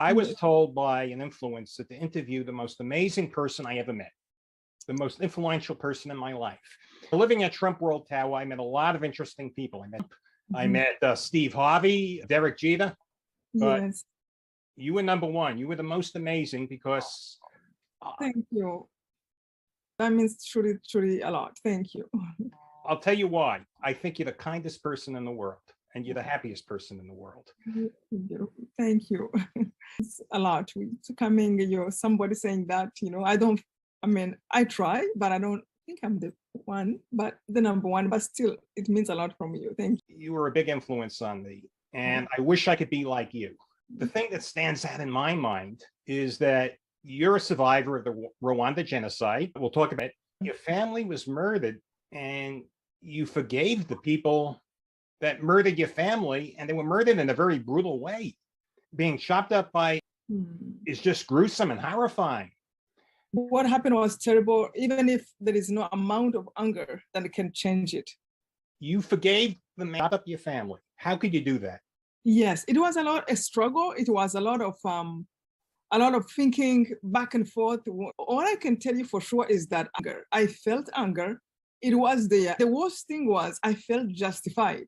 I was told by an influencer to interview the most amazing person I ever met, the most influential person in my life. Living at Trump World Tower, I met a lot of interesting people. I met Steve Harvey, Derek Jeter, but Yes, you were number one. You were the most amazing because thank you. That means truly, truly a lot. Thank you. I'll tell you why. I think you're the kindest person in the world and you're the happiest person in the world. Thank you. It's a lot. To coming, somebody saying that, I try, but I don't think I'm the one, but the number one, but still it means a lot from you. Thank you. You were a big influence on me and I wish I could be like you. The thing that stands out in my mind is that you're a survivor of the Rwanda genocide. We'll talk about it. Your family was murdered and you forgave the people that murdered your family, and they were murdered in a very brutal way. Being chopped up by is just gruesome and horrifying. What happened was terrible, even if there is no amount of anger that can change it. You forgave the man, chopped up your family. How could you do that? Yes, it was a struggle. It was a lot of thinking back and forth. All I can tell you for sure is that anger. I felt anger. It was the worst thing was I felt justified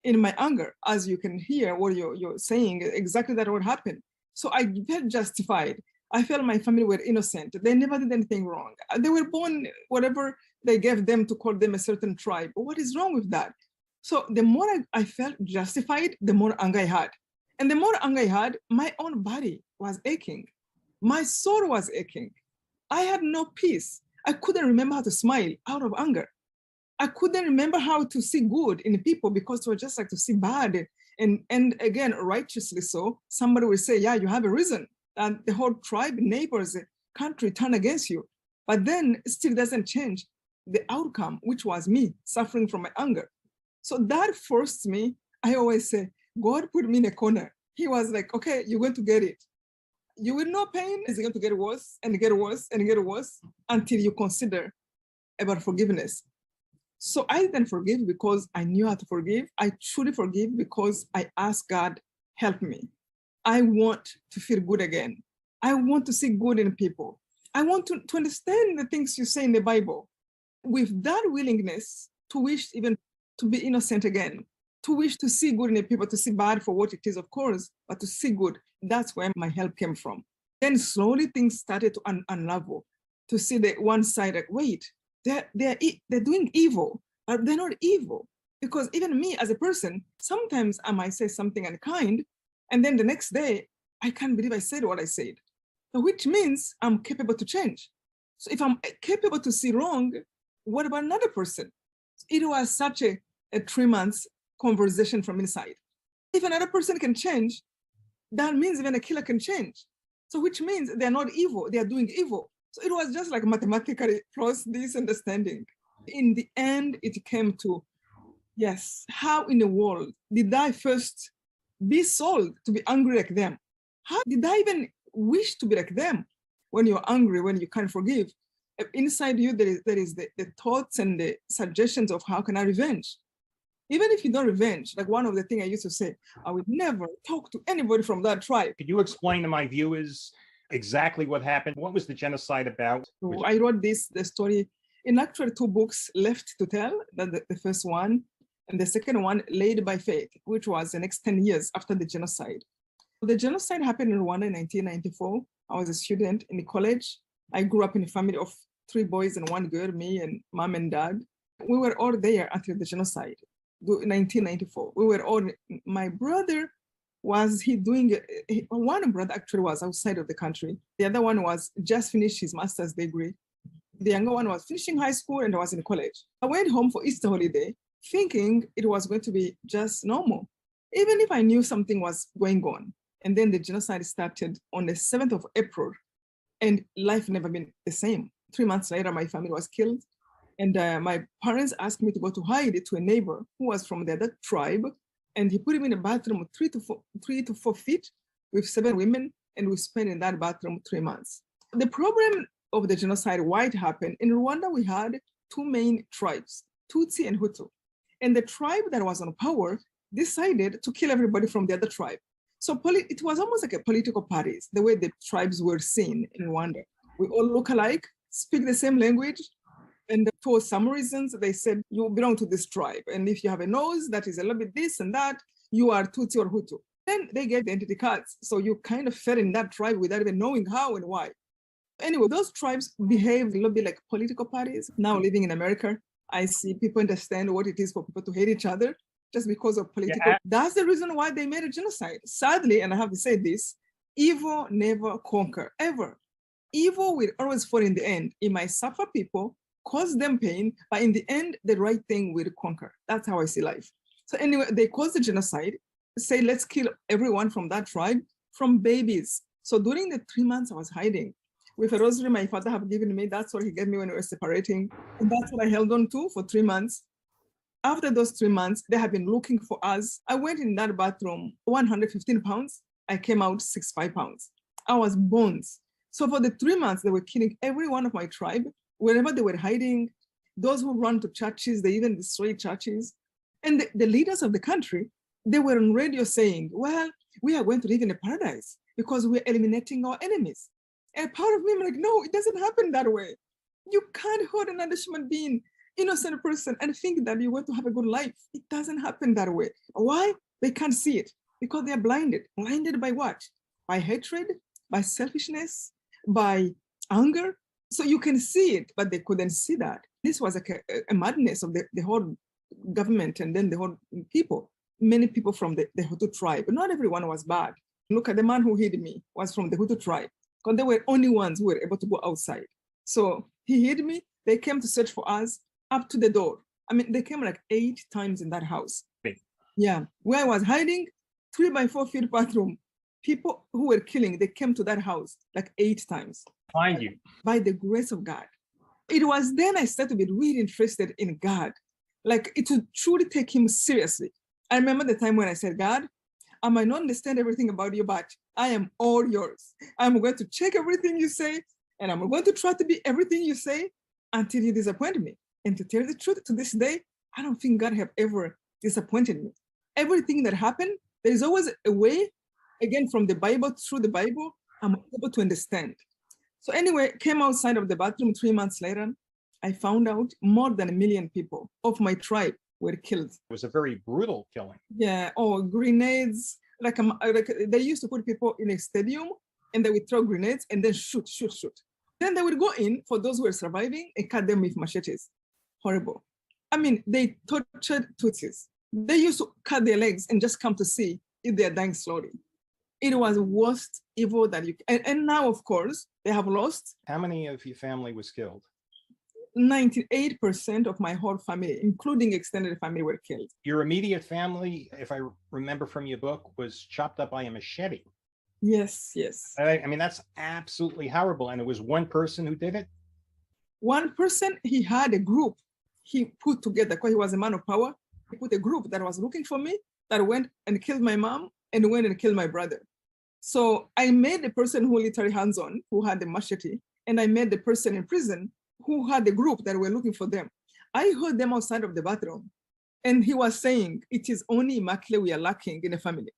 in my anger, as you can hear what you're saying, exactly that what happened. So I felt justified. I felt my family were innocent. They never did anything wrong. They were born, whatever they gave them to call them a certain tribe. What is wrong with that? So the more I felt justified, the more anger I had. And the more anger I had, my own body was aching. My soul was aching. I had no peace. I couldn't remember how to smile out of anger. I couldn't remember how to see good in people because it was just like to see bad. And again, righteously so, somebody will say, yeah, you have a reason. And the whole tribe, neighbors, country turn against you. But then it still doesn't change the outcome, which was me suffering from my anger. So that forced me, I always say, God put me in a corner. He was like, okay, you're going to get it. You will know pain is going to get worse and get worse and get worse until you consider about forgiveness. So I didn't forgive because I knew how to forgive. I truly forgive because I asked God, help me. I want to feel good again. I want to see good in people. I want to understand the things you say in the Bible. With that willingness to wish even to be innocent again, to wish to see good in the people, to see bad for what it is, of course, but to see good, that's where my help came from. Then slowly things started to unravel, to see the one side, like, wait, they're doing evil, but they're not evil. Because even me as a person, sometimes I might say something unkind, and then the next day, I can't believe I said what I said. So which means I'm capable to change. So if I'm capable to see wrong, what about another person? It was such a 3 months conversation from inside. If another person can change, that means even a killer can change. So which means they're not evil, they are doing evil. So it was just like mathematically plus this understanding. In the end, it came to, yes, how in the world did I first be sold to be angry like them? How did I even wish to be like them? When you're angry, when you can't forgive, inside you, there is the thoughts and the suggestions of how can I revenge? Even if you don't revenge, like one of the things I used to say, I would never talk to anybody from that tribe. Could you explain to my viewers exactly what happened? What was the genocide about? So I wrote the story in actually 2 books left to tell, that the first one, and the second one, Laid by Faith, which was the next 10 years after the genocide. The genocide happened in Rwanda in 1994. I was a student in college. I grew up in a family of 3 boys and 1 girl, me and mom and dad. We were all there until the genocide. In 1994, we were all, my brother was one brother actually was outside of the country. The other one was just finished his master's degree. The younger one was finishing high school and was in college. I went home for Easter holiday thinking it was going to be just normal, even if I knew something was going on. And then the genocide started on the 7th of April and life never been the same. 3 months later, my family was killed. And my parents asked me to go to hide it to a neighbor who was from the other tribe. And he put him in a bathroom of 3 to 4 feet with 7 women. And we spent in that bathroom 3 months. The problem of the genocide, why it happened, in Rwanda, we had 2 main tribes, Tutsi and Hutu. And the tribe that was on power decided to kill everybody from the other tribe. So it was almost like a political parties, the way the tribes were seen in Rwanda. We all look alike, speak the same language. And for some reasons, they said, you belong to this tribe. And if you have a nose that is a little bit this and that, you are Tutsi or Hutu. Then they gave the identity cards. So you kind of fell in that tribe without even knowing how and why. Anyway, those tribes behave a little bit like political parties. Now living in America, I see people understand what it is for people to hate each other just because of political. Yeah. That's the reason why they made a genocide. Sadly, and I have to say this, evil never conquer, ever. Evil will always fall in the end. It might suffer people, cause them pain, but in the end, the right thing will conquer. That's how I see life. So anyway, they caused the genocide, say, let's kill everyone from that tribe, from babies. So during the 3 months I was hiding, with a rosary my father had given me, that's what he gave me when we were separating. And that's what I held on to for 3 months. After those 3 months, they have been looking for us. I went in that bathroom, 115 pounds. I came out 65 pounds. I was bones. So for the 3 months, they were killing every one of my tribe, wherever they were hiding. Those who run to churches, they even destroyed churches. And the leaders of the country, they were on radio saying, well, we are going to live in a paradise because we're eliminating our enemies. And part of me, I'm like, no, it doesn't happen that way. You can't hurt another human being, innocent person, and think that you're going to have a good life. It doesn't happen that way. Why? They can't see it because they are blinded. Blinded by what? By hatred, by selfishness, by anger. So you can see it, but they couldn't see that. This was like a madness of the whole government and then the whole people. Many people from the Hutu tribe, but not everyone was bad. Look at the man who hid me was from the Hutu tribe, because they were only ones who were able to go outside. So he hid me. They came to search for us up to the door. I mean, they came like 8 times in that house. Big. Yeah, where I was hiding, 3x4 feet bathroom. People who were killing, they came to that house like 8 times. Find you. By the grace of God. It was then I started to be really interested in God, like it would truly take him seriously. I remember the time when I said, God, I might not understand everything about you, but I am all yours. I'm going to check everything you say, and I'm going to try to be everything you say until you disappoint me. And to tell the truth, to this day, I don't think God have ever disappointed me. Everything that happened, there is always a way, again, from the Bible, through the Bible, I'm able to understand. So anyway, came outside of the bathroom 3 months later. I found out more than 1 million people of my tribe were killed. It was a very brutal killing. Yeah, or grenades. Like they used to put people in a stadium and they would throw grenades and then shoot. Then they would go in for those who were surviving and cut them with machetes. Horrible. I mean, they tortured Tutsis. They used to cut their legs and just come to see if they're dying slowly. It was the worst evil that you can. And now, of course, they have lost. How many of your family was killed? 98% of my whole family, including extended family, were killed. Your immediate family, if I remember from your book, was chopped up by a machete. Yes. I mean, that's absolutely horrible. And it was one person who did it? One person, he had a group he put together because he was a man of power. He put a group that was looking for me, that went and killed my mom and went and killed my brother. So I made the person who literally hands-on, who had the machete, and I made the person in prison who had the group that were looking for them. I heard them outside of the bathroom, and he was saying, it is only Immaculate we are lacking in the family.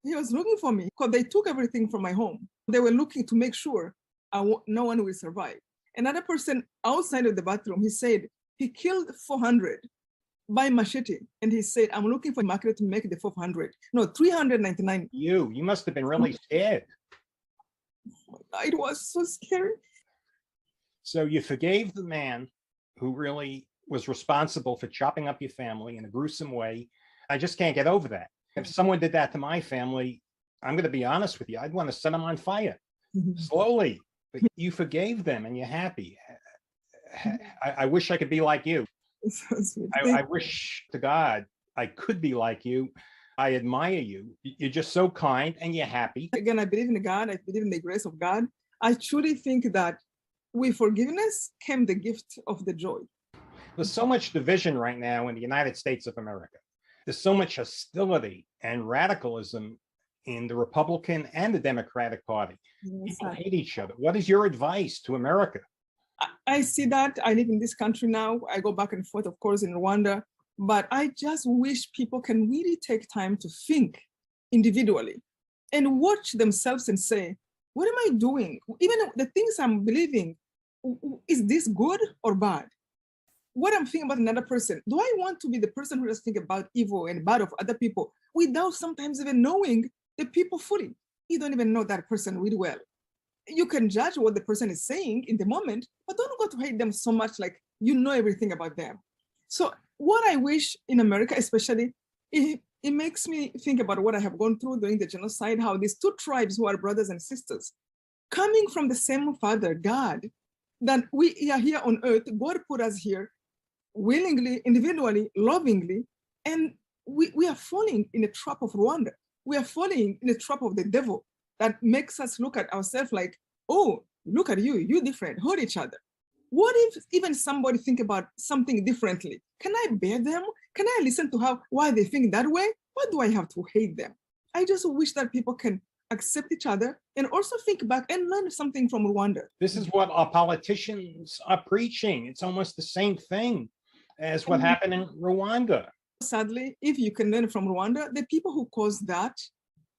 He was looking for me because they took everything from my home. They were looking to make sure no one will survive. Another person outside of the bathroom, he said he killed 400 by machete. And he said, I'm looking for Immaculate to make the 400. No, 399. You must have been really scared. It was so scary. So you forgave the man who really was responsible for chopping up your family in a gruesome way. I just can't get over that. If someone did that to my family, I'm going to be honest with you, I'd want to set them on fire slowly. But you forgave them and you're happy. I wish I could be like you. I wish to God I could be like you. I admire you. You're just so kind and you're happy. Again, I believe in God. I believe in the grace of God. I truly think that with forgiveness came the gift of the joy. There's so much division right now in the United States of America. There's so much hostility and radicalism in the Republican and the Democratic Party. Yes, people hate each other. What is your advice to America? I see that. I live in this country now. I go back and forth, of course, in Rwanda. But I just wish people can really take time to think individually and watch themselves and say, what am I doing? Even the things I'm believing, is this good or bad? What I'm thinking about another person, do I want to be the person who just think about evil and bad of other people without sometimes even knowing the people fully? You don't even know that person really well. You can judge what the person is saying in the moment, but don't go to hate them so much like you know everything about them. So what I wish in America, especially, it makes me think about what I have gone through during the genocide, how these two tribes who are brothers and sisters, coming from the same Father, God, that we are here on earth, God put us here willingly, individually, lovingly, and we are falling in the trap of Rwanda. We are falling in the trap of the devil that makes us look at ourselves like, oh, look at you, you different, hurt each other. What if even somebody think about something differently? Can I bear them? Can I listen to why they think that way? Why do I have to hate them? I just wish that people can accept each other and also think back and learn something from Rwanda. This is what our politicians are preaching. It's almost the same thing as what happened in Rwanda. Sadly, if you can learn from Rwanda, the people who caused that,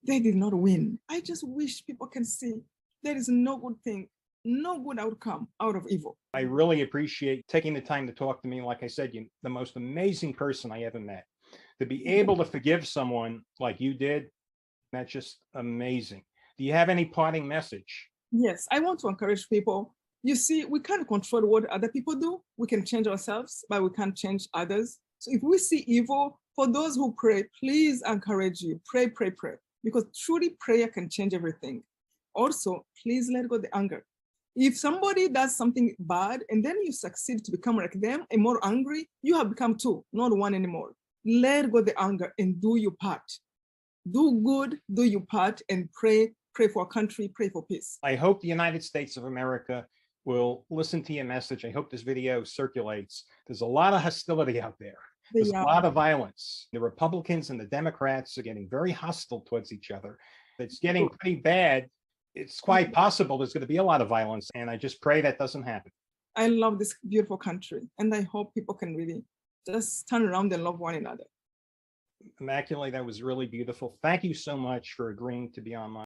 they did not win. I just wish people can see there is no good thing, no good outcome out of evil. I really appreciate taking the time to talk to me. Like I said, you're the most amazing person I ever met. To be able to forgive someone like you did, that's just amazing. Do you have any parting message? Yes, I want to encourage people. You see, we can't control what other people do. We can change ourselves, but we can't change others. So if we see evil, for those who pray, please encourage you. Pray, pray, pray. Because truly prayer can change everything. Also, please let go the anger. If somebody does something bad and then you succeed to become like them and more angry, you have become two, not one anymore. Let go the anger and do your part. Do good, do your part, and pray for our country, pray for peace. I hope the United States of America will listen to your message. I hope this video circulates. There's a lot of hostility out there. There's a lot of violence. The Republicans and the Democrats are getting very hostile towards each other. It's getting pretty bad. It's quite possible there's going to be a lot of violence, and I just pray that doesn't happen. I love this beautiful country, and I hope people can really just turn around and love one another. Immaculate, that was really beautiful. Thank you so much for agreeing to be on my